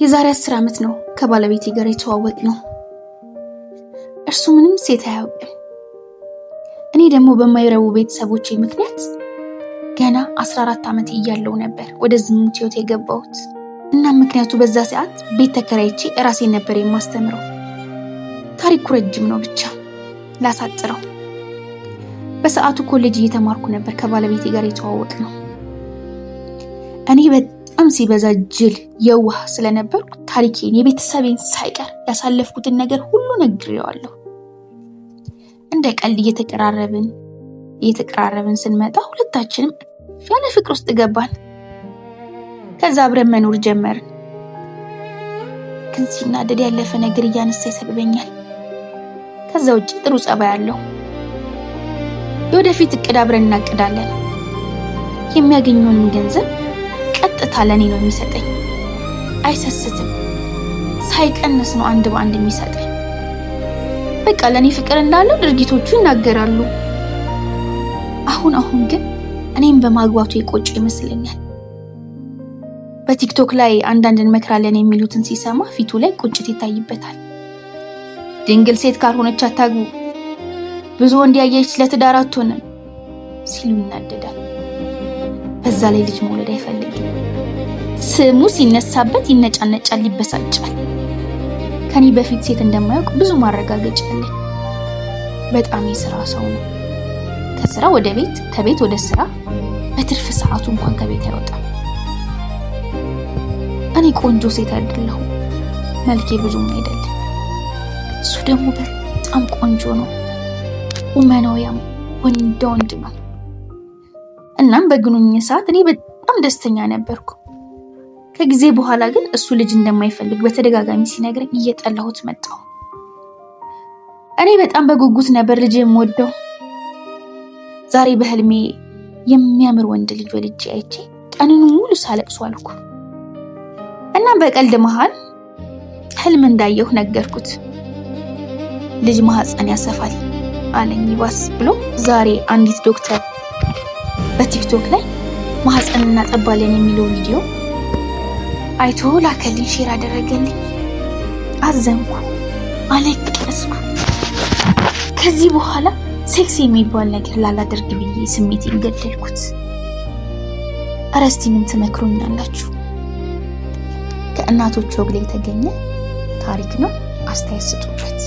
የዛሬ 10 ዓመት ነው ከባለቤቴ ጋር የተዋወቅነው። እርሱ ምንም ሴት አያውቅም። እኔ ደግሞ በማይረቡ ቤተሰቦቼ ምክንያት ገና 14 ዓመት እያለሁ ነበር ወደ ዝሙት ህይወት የገባሁት። እና ምክንያቱ በዛ ሰዓት ቤት ተከራይቼ ራሴን ነበር የማስተምረው። ታሪኩ ረጅም ነው፣ ብቻ ላሳጥረው። በሰዓቱ ኮሌጅ እየተማርኩ ነበር ከባለቤቴ ጋር የተዋወቅነው። እኔ በጣም ሲበዛ ጅል የዋህ ስለነበርኩ ታሪኬን የቤተሰቤን ሳይቀር ያሳለፍኩትን ነገር ሁሉ ነግሬዋለሁ። እንደ ቀልድ እየተቀራረብን ስንመጣ ሁለታችንም ያለ ፍቅር ውስጥ ገባን። ከዛ አብረን መኖር ጀመርን። ግን ሲናደድ ያለፈ ነገር እያነሳ ይሰድበኛል። ከዛ ውጭ ጥሩ ጸባይ አለው። የወደፊት እቅድ አብረን እናቅዳለን። የሚያገኘውን ገንዘብ ቀጥታ ለኔ ነው የሚሰጠኝ። አይሰስትም፣ ሳይቀንስ ነው አንድ በአንድ የሚሰጠኝ። በቃ ለኔ ፍቅር እንዳለው ድርጊቶቹ ይናገራሉ። አሁን ግን እኔም በማግባቱ የቆጨ ይመስለኛል። በቲክቶክ ላይ አንዳንድ እንመክራለን የሚሉትን ሲሰማ ፊቱ ላይ ቁጭት ይታይበታል። ድንግል ሴት ካልሆነች አታግቡ፣ ብዙ ወንድ ያየች ለትዳር አትሆንም ሲሉ ይናደዳል። በዛ ላይ ልጅ መውለድ አይፈልግም። ስሙ ሲነሳበት ይነጫነጫል፣ ይበሳጫል። ከኔ በፊት ሴት እንደማያውቅ ብዙ ማረጋገጫ አለኝ። በጣም የሥራ ሰው ነው። ከስራ ወደ ቤት፣ ከቤት ወደ ስራ፣ በትርፍ ሰዓቱ እንኳን ከቤት አይወጣም። እኔ ቆንጆ ሴት አይደለሁም፣ መልኬ ብዙም አይደለም። እሱ ደግሞ በጣም ቆንጆ ነው፣ ቁመናውም ወንድ ነው። እናም በግንኙነት ሰዓት እኔ በጣም ደስተኛ ነበርኩ። ከጊዜ በኋላ ግን እሱ ልጅ እንደማይፈልግ በተደጋጋሚ ሲነግረኝ እየጠላሁት መጣሁ። እኔ በጣም በጉጉት ነበር ልጅ የምወደው። ዛሬ በህልሜ የሚያምር ወንድ ልጅ ወልጄ አይቼ ቀኑን ሙሉ ሳለቅስ አልኩ። እና በቀልድ መሃል ህልም እንዳየሁ ነገርኩት። ልጅ ማህፀን ያሰፋል አለኝ። ይባስ ብሎ ዛሬ አንዲት ዶክተር በቲክቶክ ላይ ማህፀን እናጠባለን የሚለው ቪዲዮ አይቶ ላከልኝ፣ ሼር አደረገልኝ። አዘንኩ፣ አለቀስኩ። ከዚህ በኋላ ሴክስ የሚባል ነገር ላላደርግ ብዬ ስሜቴን ገደልኩት። ኧረ እስቲ ምን ትመክሩኛላችሁ? ከእናቶች ወግ ላይ የተገኘ ታሪክ ነው። አስተያየት ስጡበት።